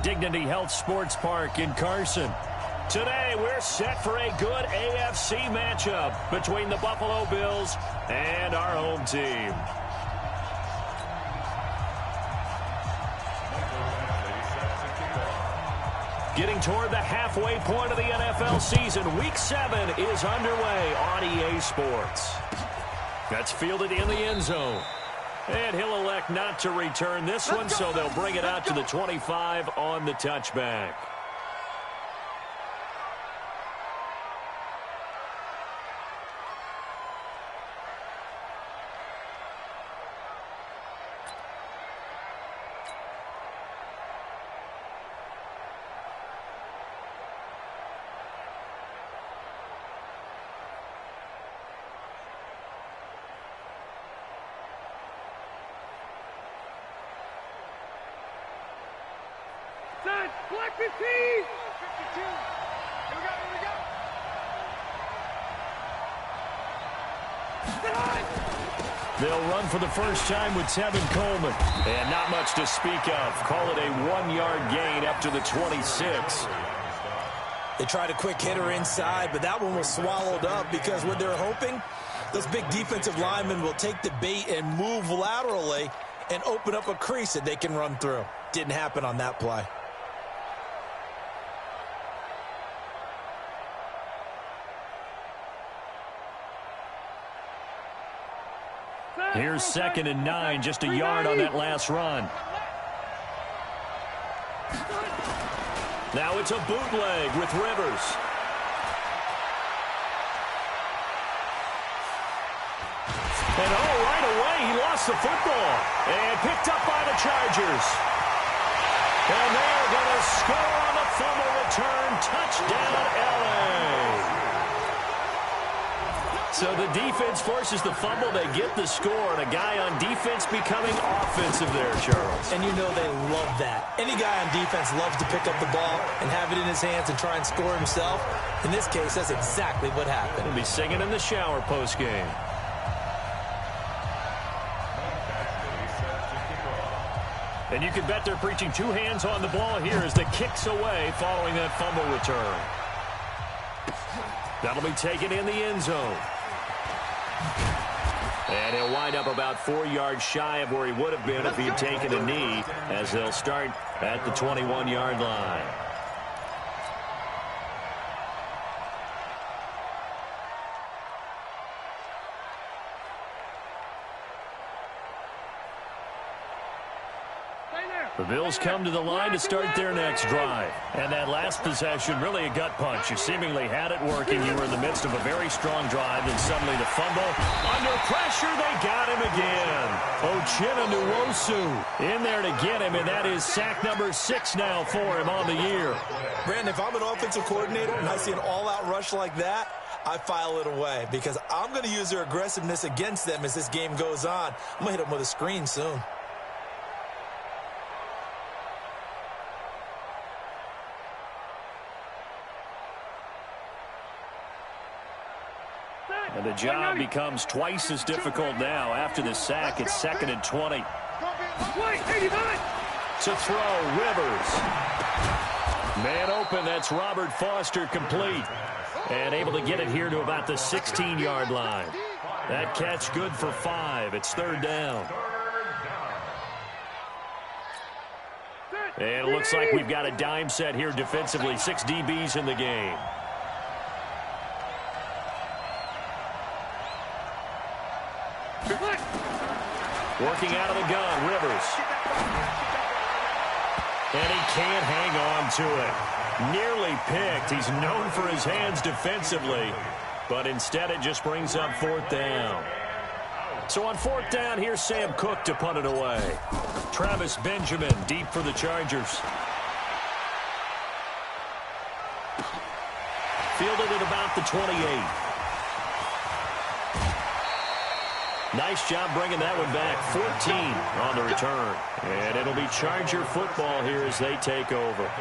Dignity Health Sports Park in Carson. Today, we're set for a good AFC matchup between the Buffalo Bills and our home team. Getting toward the halfway point of the NFL season, Week 7 is underway on EA Sports. That's fielded in the end zone. And he'll elect not to return this one, so they'll bring it out to the 25 on the touchback. Black 15! 52! Here we go! They'll run for the first time with Tevin Coleman. And not much to speak of. Call it a 1-yard gain up to the 26. They tried a quick hitter inside, but that one was swallowed up because what they're hoping, those big defensive linemen will take the bait and move laterally and open up a crease that they can run through. Didn't happen on that play. Here's 2nd and 9, just a yard on that last run. Now it's a bootleg with Rivers. And right away, he lost the football. And picked up by the Chargers. And they're going to score on the fumble return. Touchdown, LA. So the defense forces the fumble. They get the score. And a guy on defense becoming offensive there, Charles. And you know they love that. Any guy on defense loves to pick up the ball and have it in his hands and try and score himself. In this case, that's exactly what happened. He'll be singing in the shower postgame. And you can bet they're preaching two hands on the ball here as the kick's away following that fumble return. That'll be taken in the end zone. And he'll wind up about 4 yards shy of where he would have been if he had taken a knee, as they'll start at the 21-yard line. The Bills come to the line to start their next drive. And that last possession, really a gut punch. You seemingly had it working. You were in the midst of a very strong drive, and suddenly the fumble. Under pressure, they got him again. Uchenna Nwosu in there to get him, and that is sack number 6 now for him on the year. Brandon, if I'm an offensive coordinator and I see an all-out rush like that, I file it away because I'm going to use their aggressiveness against them as this game goes on. I'm going to hit them with a screen soon. And the job becomes twice as difficult now after the sack. It's 2nd and 20. To throw, Rivers. Man open, that's Robert Foster complete. And able to get it here to about the 16-yard line. That catch good for 5. It's 3rd down. And it looks like we've got a dime set here defensively. 6 DBs in the game. Working out of the gun, Rivers. And he can't hang on to it. Nearly picked. He's known for his hands defensively, but instead it just brings up 4th down. So on 4th down, here's Sam Cook to punt it away. Travis Benjamin deep for the Chargers. Fielded at about the 28. Nice job bringing that one back. 14 on the return. And it'll be Charger football here as they take over.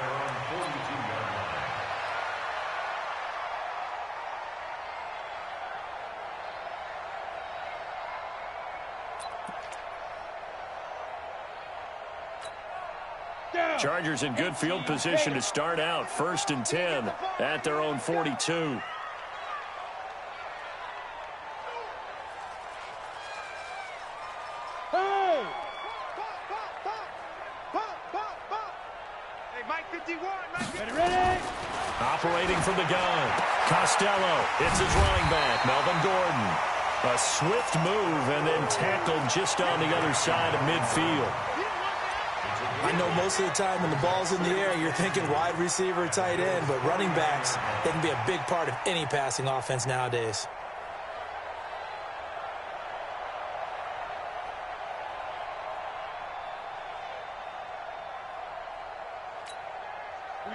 Chargers in good field position to start out. 1st and 10 at their own 42. Operating from the gun. Costello. It's his running back, Melvin Gordon. A swift move and then tackled just on the other side of midfield. I know most of the time when the ball's in the air, you're thinking wide receiver, tight end, but running backs, they can be a big part of any passing offense nowadays.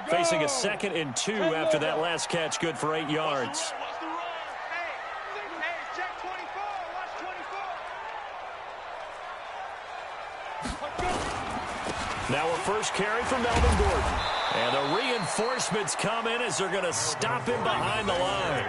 Facing a 2nd and 2 after that last catch, good for 8 yards. Now a first carry from Melvin Gordon. And the reinforcements come in as they're going to stop him behind the line.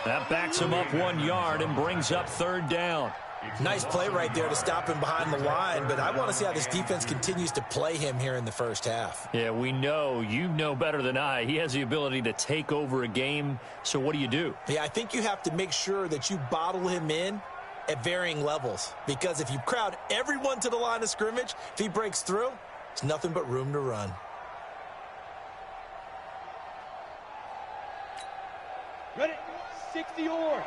That backs him up 1 yard and brings up 3rd down. Nice play right there to stop him behind the line, but I want to see how this defense continues to play him here in the first half. Yeah, we know. You know better than I. He has the ability to take over a game, so what do? Yeah, I think you have to make sure that you bottle him in at varying levels, because if you crowd everyone to the line of scrimmage, if he breaks through, it's nothing but room to run. Ready? 60 or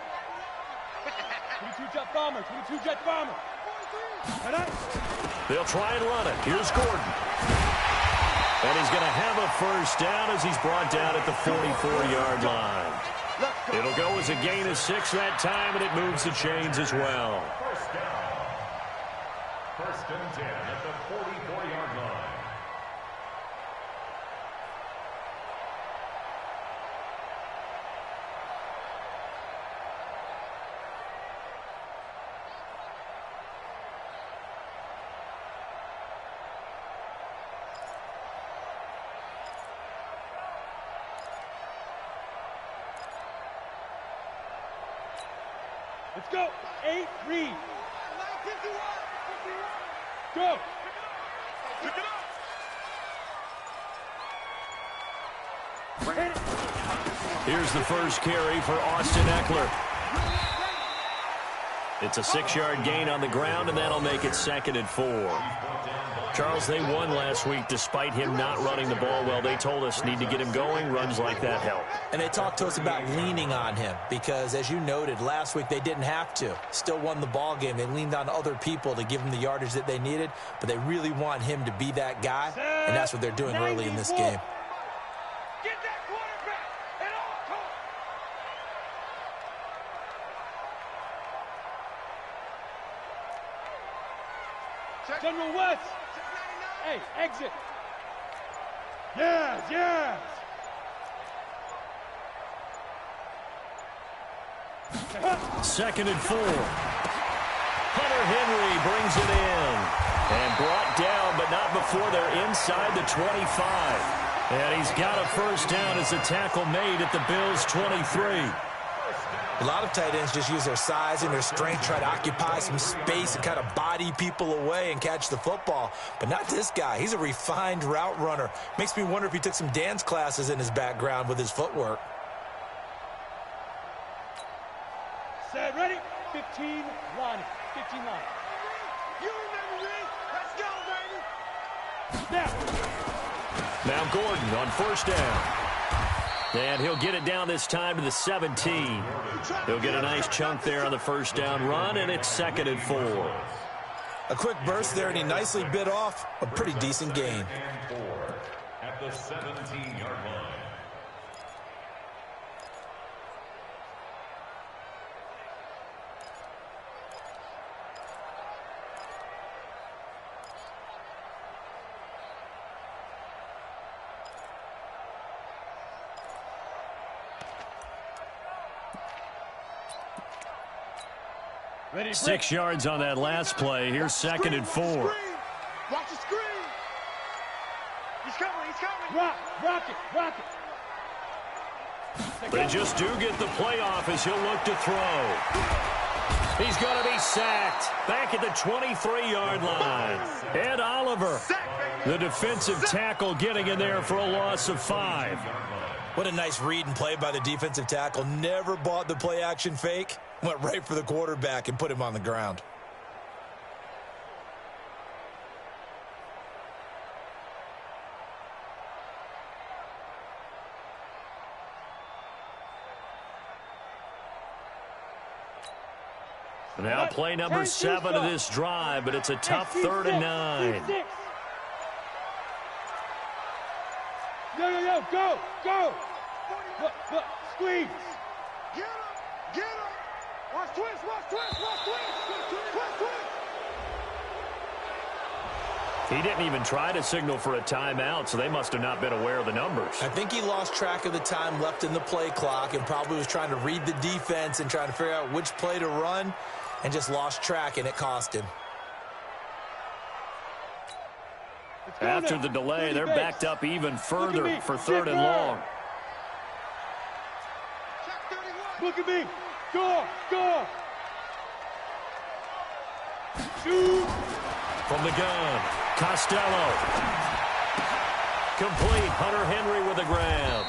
22 jet bomber, 22 jet bomber. They'll try and run it. Here's Gordon. And he's going to have a first down as he's brought down at the 44-yard line. It'll go as a gain of 6 that time, and it moves the chains as well. First down. 1st and 10 at the 44-yard line. Let's go. 8, read. Go. Here's the first carry for Austin Eckler. It's a 6-yard gain on the ground, and that'll make it 2nd and 4. Charles, they won last week despite him not running the ball well. They told us need to get him going. Runs like that help. And they talked to us about leaning on him because, as you noted, last week they didn't have to. Still won the ball game. They leaned on other people to give them the yardage that they needed, but they really want him to be that guy, and that's what they're doing early in this game. Get that quarterback at all costs. General West. Hey, exit. Yes, yes. 2nd and 4. Hunter Henry brings it in. And brought down, but not before they're inside the 25. And he's got a first down as a tackle made at the Bills' 23. A lot of tight ends just use their size and their strength, try to occupy some space and kind of body people away and catch the football. But not this guy. He's a refined route runner. Makes me wonder if he took some dance classes in his background with his footwork. Set, ready? 15 line. 15 line. You remember me? Let's go, baby. Now Gordon on first down. And he'll get it down this time to the 17. He'll get a nice chunk there on the first down run, and it's 2nd and 4. A quick burst there, and he nicely bit off a pretty decent gain. At the 17-yard line. Ready, 6 yards on that last play. Here's 2nd and 4. Watch the screen. He's coming, he's coming. Rock it. They just do get the playoff as he'll look to throw. He's going to be sacked back at the 23-yard line. Ed Oliver, the defensive tackle, getting in there for a loss of 5. What a nice read and play by the defensive tackle. Never bought the play-action fake. Went right for the quarterback and put him on the ground. Now play number 7 of this drive, but it's a tough 3rd and 9. Yo, go! Look, squeeze! Get him! Watch twist! He didn't even try to signal for a timeout, so they must have not been aware of the numbers. I think he lost track of the time left in the play clock and probably was trying to read the defense and trying to figure out which play to run and just lost track, and it cost him. After the delay, they're backed up even further for 3rd and long. Look at me! Go! Shoot! From the gun, Costello. Complete. Hunter Henry with a grab.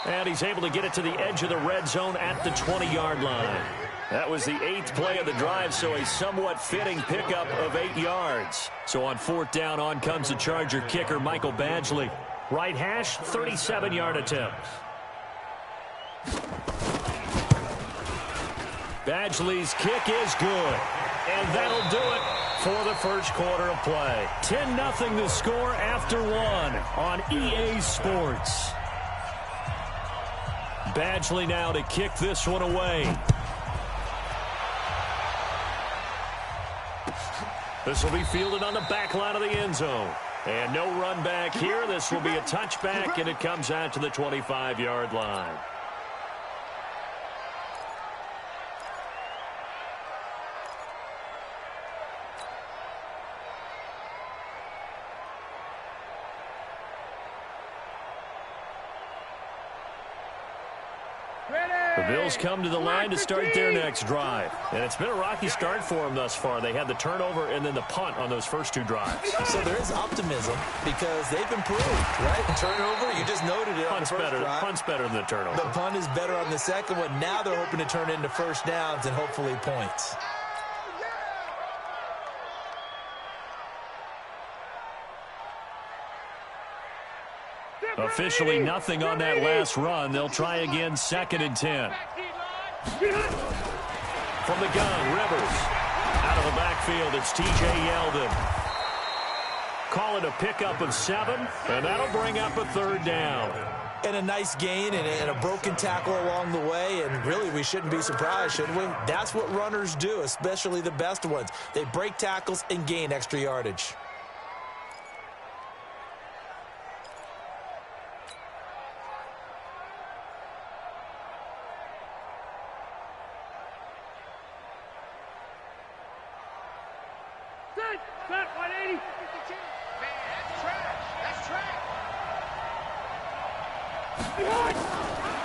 And he's able to get it to the edge of the red zone at the 20-yard line. That was the 8th play of the drive, so a somewhat fitting pickup of 8 yards. So on 4th down, on comes the Charger kicker, Michael Badgley. Right hash, 37-yard attempt. Badgley's kick is good. And that'll do it for the first quarter of play. 10-0 the score after 1 on EA Sports. Badgley now to kick this one away. This will be fielded on the back line of the end zone. And no run back here. This will be a touchback, and it comes out to the 25-yard line. The Bills come to the line to start their next drive. And it's been a rocky start for them thus far. They had the turnover and then the punt on those first 2 drives. So there is optimism because they've improved, right? Turnover, you just noted it on the first drive. Punt's better than the turnover. The punt is better on the second one. Now they're hoping to turn into first downs and hopefully points. Officially nothing on that last run. They'll try again, 2nd and 10. From the gun, Rivers. Out of the backfield, it's T.J. Yeldon. Call it a pickup of 7, and that'll bring up a 3rd down. And a nice gain and a broken tackle along the way, and really we shouldn't be surprised, should we? That's what runners do, especially the best ones. They break tackles and gain extra yardage. Set, 180. That's trash.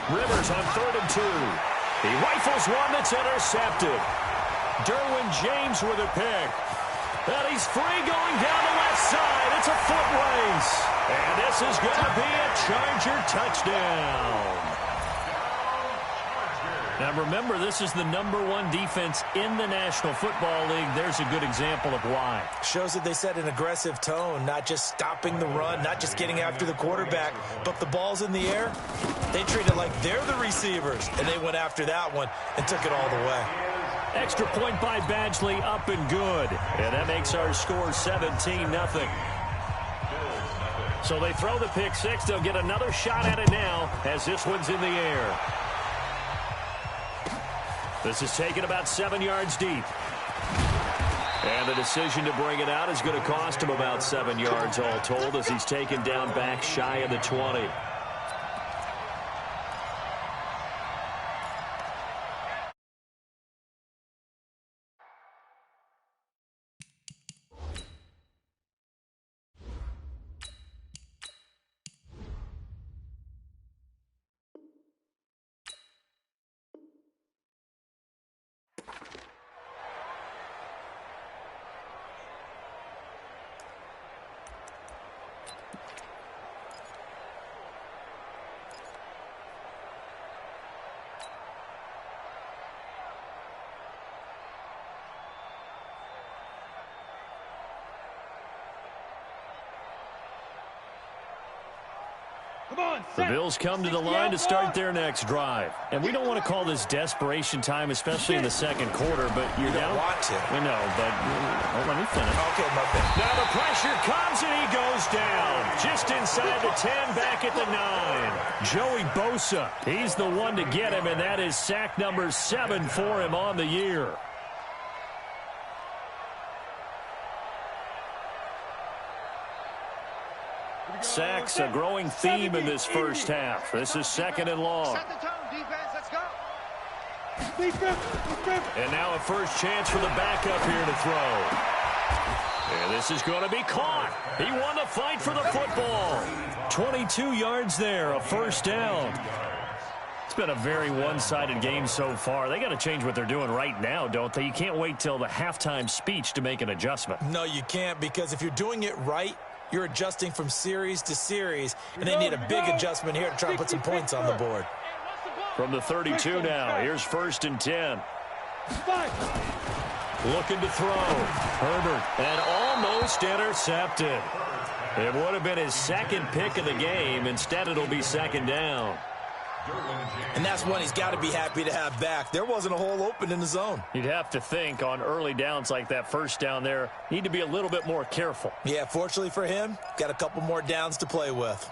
Rivers on 3rd and 2. He rifles one that's intercepted. Derwin James with a pick. And he's free going down the left side. It's a foot race. And this is going to be a Charger touchdown. Now remember, this is the #1 defense in the National Football League. There's a good example of why. Shows that they set an aggressive tone, not just stopping the run, not just getting after the quarterback, but the ball's in the air. They treat it like they're the receivers, and they went after that one and took it all the way. Extra point by Badgley, up and good. And that makes our score 17-0. So they throw the pick 6. They'll get another shot at it now as this one's in the air. This is taken about 7 yards deep. And the decision to bring it out is going to cost him about 7 yards all told as he's taken down back shy of the 20. Come on, The set. Bills come to the line to start their next drive. And we don't want to call this desperation time, especially in the second quarter, but you're You don't down. want to. We know, but let me finish. Okay, my bad. Now the pressure comes and he goes down. Just inside the 10, back at the 9. Joey Bosa, he's the one to get him, and that is sack number 7 for him on the year. Sacks, a growing theme in this first half. This is 2nd and long. Set the tone, defense. Let's go. And now a first chance for the backup here to throw. And this is going to be caught. He won the fight for the football. 22 yards there, a first down. It's been a very one-sided game so far. They got to change what they're doing right now, don't they? You can't wait till the halftime speech to make an adjustment. No, you can't, because if you're doing it right, you're adjusting from series to series, and they need a big adjustment here to try and put some points on the board. From the 32 now, here's 1st and 10. Looking to throw. Herbert, and almost intercepted. It would have been his 2nd pick of the game. Instead, it'll be 2nd down. And that's one he's got to be happy to have back. There wasn't a hole open in the zone. You'd have to think on early downs like that first down there, need to be a little bit more careful. Yeah, fortunately for him, got a couple more downs to play with.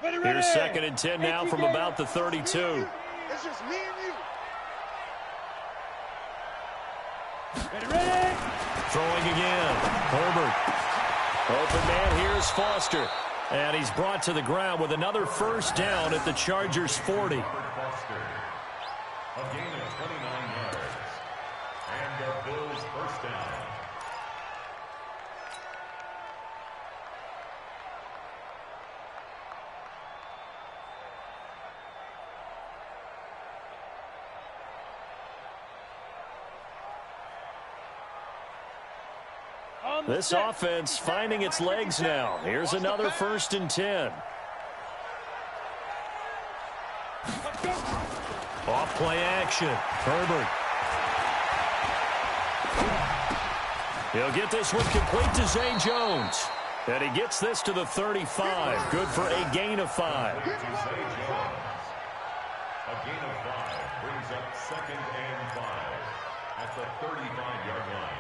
Here's 2nd and 10 now from about the 32. It's just me and you. Ready? Throwing again. Herbert. Open man, here's Foster. And he's brought to the ground with another first down at the Chargers' 40. A gain of 29 yards. And the Bills first down. This offense finding its legs now. Here's another 1st and 10. Off play action. Herbert. He'll get this one complete to Zay Jones. And he gets this to the 35. Good for a gain of 5. A gain of 5 brings up 2nd and 5 at the 35-yard line.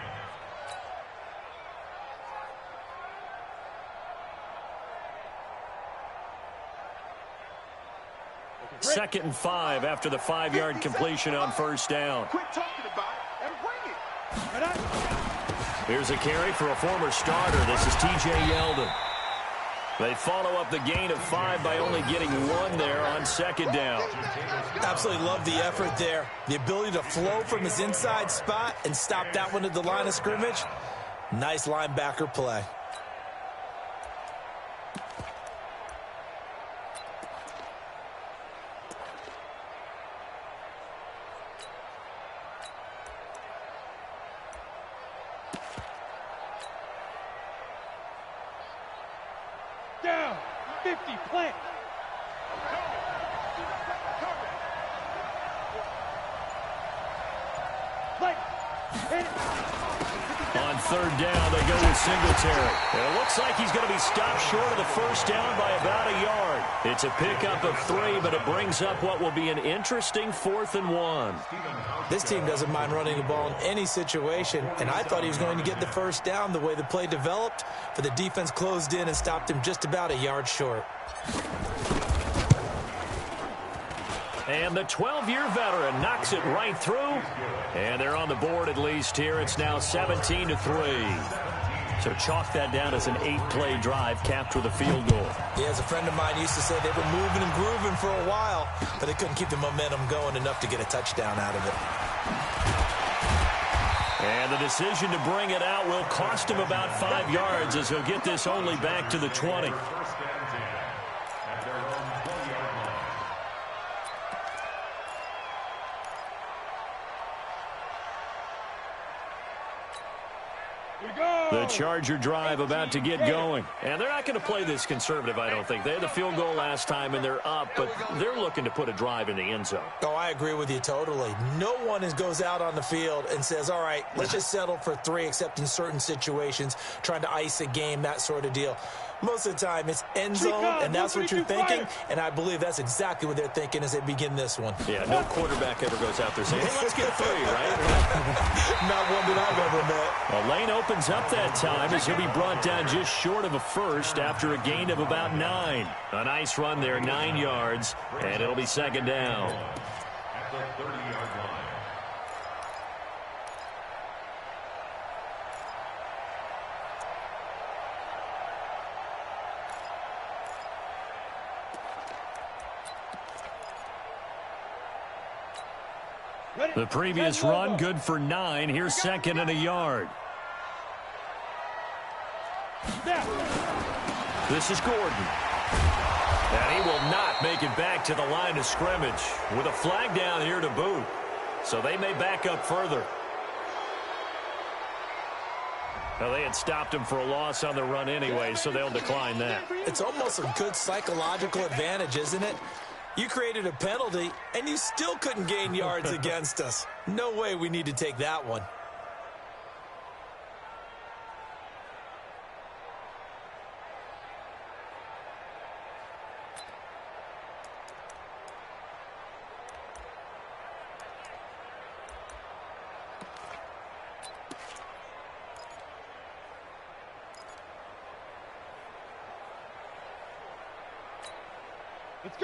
2nd and 5 after the 5-yard completion on first down. Quit talking about it and bring it. Here's a carry for a former starter. This is T.J. Yeldon. They follow up the gain of 5 by only getting 1 there on 2nd down. Absolutely love the effort there. The ability to flow from his inside spot and stop that one at the line of scrimmage. Nice linebacker play. Down. 50. Plant. Play. Hit it. On 3rd down, they go with Singletary. And it looks like he's going to be stopped short of the first down by about a yard. It's a pickup of 3, but it brings up what will be an interesting 4th and 1. This team doesn't mind running the ball in any situation, and I thought he was going to get the first down the way the play developed, but the defense closed in and stopped him just about a yard short. And the 12-year veteran knocks it right through. And they're on the board at least here. It's now 17-3. So chalk that down as an 8-play drive capped with a field goal. Yeah, as a friend of mine used to say, they were moving and grooving for a while, but they couldn't keep the momentum going enough to get a touchdown out of it. And the decision to bring it out will cost him about 5 yards as he'll get this only back to the 20. The Charger drive about to get going. And they're not going to play this conservative, I don't think. They had the field goal last time, and they're up, but they're looking to put a drive in the end zone. Oh, I agree with you totally. No one goes out on the field and says, all right, let's just settle for 3, except in certain situations, trying to ice a game, that sort of deal. Most of the time, it's end zone, and that's what you're thinking, and I believe that's exactly what they're thinking as they begin this one. Yeah, no quarterback ever goes out there saying, hey, let's get 3, right? Not one that I've ever met. Well, Lane opens up that time as he'll be brought down just short of a first after a gain of about 9. A nice run there, 9 yards, and it'll be second down. At the 30-yard line. The previous run, good for 9. Here's second and a yard. This is Gordon. And he will not make it back to the line of scrimmage with a flag down here to boot. So they may back up further. Well, they had stopped him for a loss on the run anyway, so they'll decline that. It's almost a good psychological advantage, isn't it? You created a penalty, and you still couldn't gain yards against us. No way we need to take that one.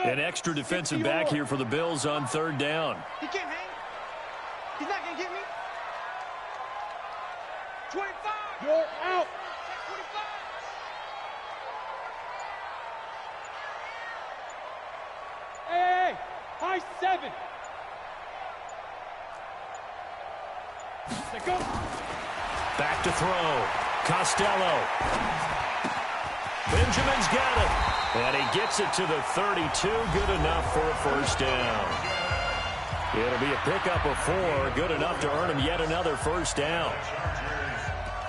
An extra defensive back here for the Bills on third down. He can't hang. He's not going to get me. 25. You're out. 25. Hey, high 7. Let's go. Back to throw. Costello. Benjamin's got it. And he gets it to the 32. Good enough for a first down. It'll be a pickup of 4. Good enough to earn him yet another first down.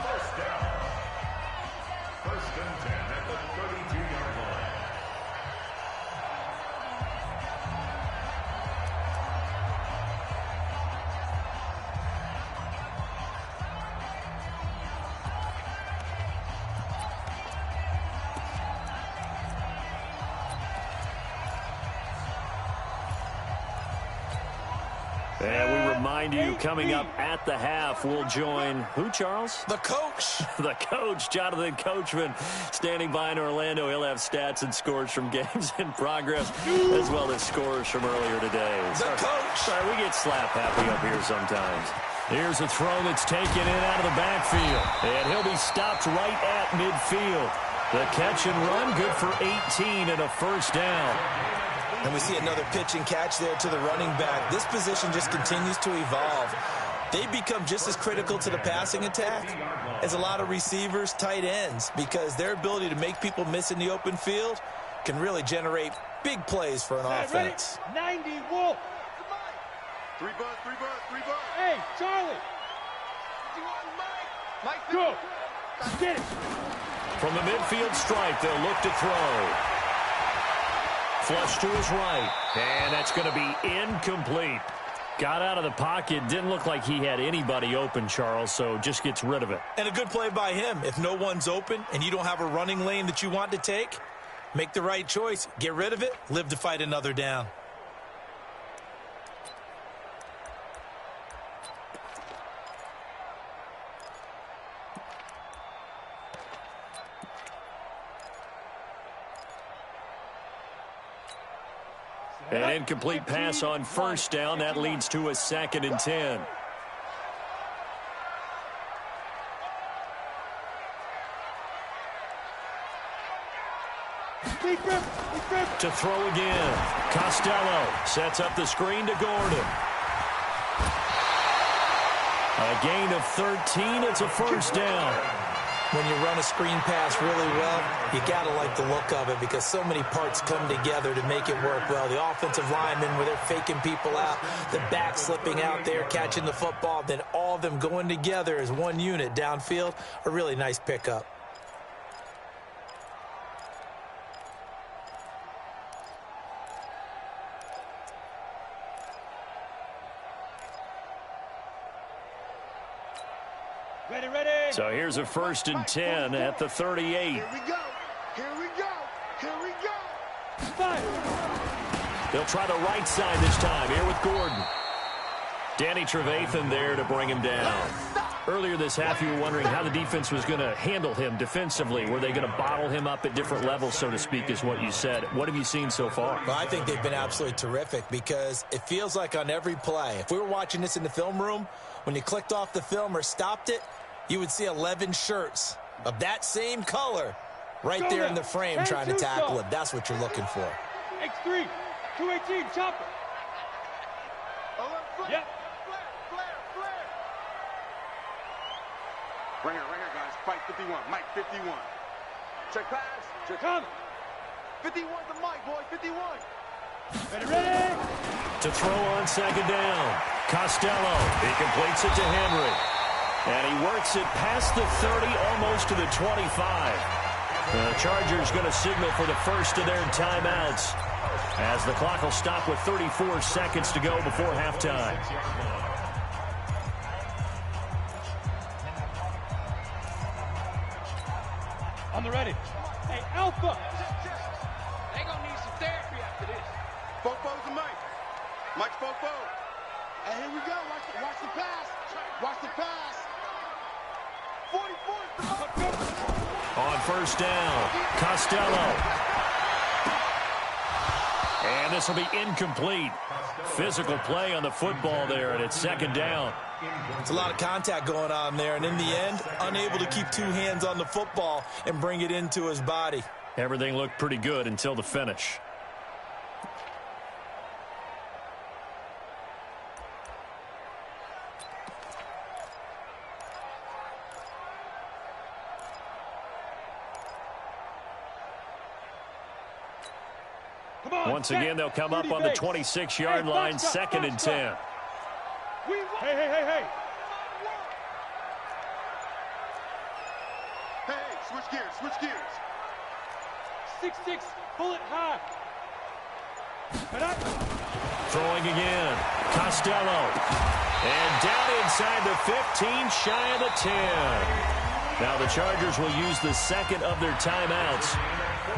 First down. First and 10 at the 32-yard line. And we remind you, coming up at the half, we'll join who, Charles? The coach. The coach, Jonathan Coachman, standing by in Orlando. He'll have stats and scores from games in progress, as well as scores from earlier today. The coach. Sorry, we get slap happy up here sometimes. Here's a throw that's taken in out of the backfield. And he'll be stopped right at midfield. The catch and run, good for 18 and a first down. And we see another pitch and catch there to the running back. This position just continues to evolve. They become just as critical to the passing attack as a lot of receivers, tight ends, because their ability to make people miss in the open field can really generate big plays for an offense. 90 Wolf. 3 buzz, 3 buzz, 3 buzz. Hey, Charlie. Mike, Go. Get it. From the midfield stripe, they'll look to throw. Flush to his right, and that's going to be incomplete. Got out of the pocket, didn't look like he had anybody open, Charles, so just gets rid of it. And a good play by him. If no one's open and you don't have a running lane that you want to take, make the right choice. Get rid of it, live to fight another down. An incomplete pass on first down. That leads to a 2nd and 10. To throw again. Costello sets up the screen to Gordon. A gain of 13. It's a first down. When you run a screen pass really well, you got to like the look of it because so many parts come together to make it work well. The offensive linemen, where they're faking people out, the back slipping out there, catching the football, then all of them going together as one unit downfield, a really nice pickup. Ready, ready. So here's a 1st and 10 at the 38. Here we go. Here we go. Here we go. Fire. They'll try the right side this time here with Gordon. Danny Trevathan there to bring him down. Earlier this half, you were wondering how the defense was going to handle him defensively. Were they going to bottle him up at different levels, so to speak, is what you said. What have you seen so far? Well, I think they've been absolutely terrific because it feels like on every play, if we were watching this in the film room, when you clicked off the film or stopped it, you would see 11 shirts of that same color right there in the frame trying to tackle it. That's what you're looking for. X3, 218, chopper. Yep. Right here, guys. Fight 51. Mike 51. Check pass. Check. Coming. 51 to Mike, boy. 51. Ready, ready. To throw on 2nd down. Costello. He completes it to Henry. And he works it past the 30, almost to the 25. The Chargers going to signal for the first of their timeouts as the clock will stop with 34 seconds to go before halftime. On the ready. Hey, Alpha. They gonna need some therapy after this. Fofo's the Mike. Mike's Fofo. And here we go. Watch the pass. Watch the pass. 44. On 1st down, Costello. And this will be incomplete. Physical play on the football there, and it's 2nd down. It's a lot of contact going on there, and in the end, unable to keep 2 hands on the football and bring it into his body. Everything looked pretty good until the finish. Once again, they'll come up on the 26-yard line, 2nd and 10. Hey. Hey, switch gears. 6'6", bullet high. Throwing again, Costello. And down inside the 15, shy of the 10. Now the Chargers will use the 2nd of their timeouts,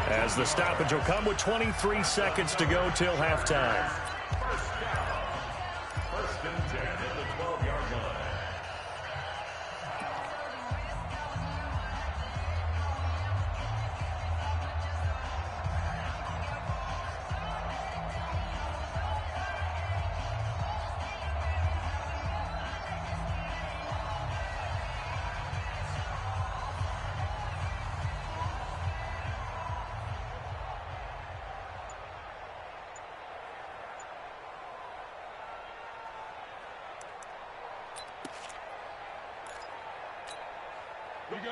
as the stoppage will come with 23 seconds to go till halftime. First and 10 at the 12-yard line.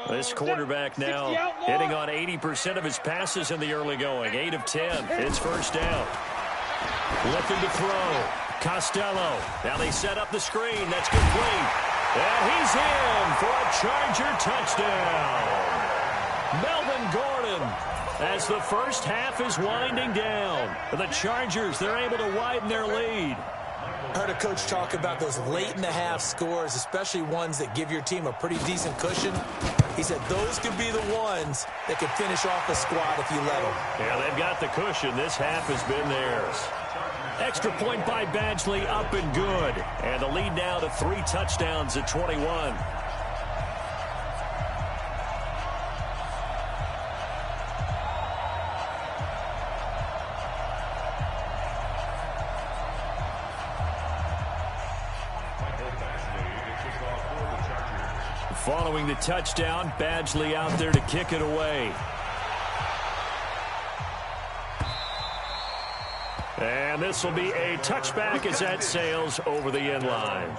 This quarterback now hitting on 80% of his passes in the early going. 8 of 10. It's 1st down. Looking to throw. Costello. Now they set up the screen. That's complete. And he's in for a Charger touchdown. Melvin Gordon, as the first half is winding down. The Chargers, they're able to widen their lead. I heard a coach talk about those late-in-the-half scores, especially ones that give your team a pretty decent cushion. He said those could be the ones that could finish off a squad if you let them. Yeah, they've got the cushion. This half has been theirs. Extra point by Badgley, up and good. And the lead now to 3 touchdowns at 21. Following the touchdown, Badgley out there to kick it away. And this will be a touchback as that sails over the end line.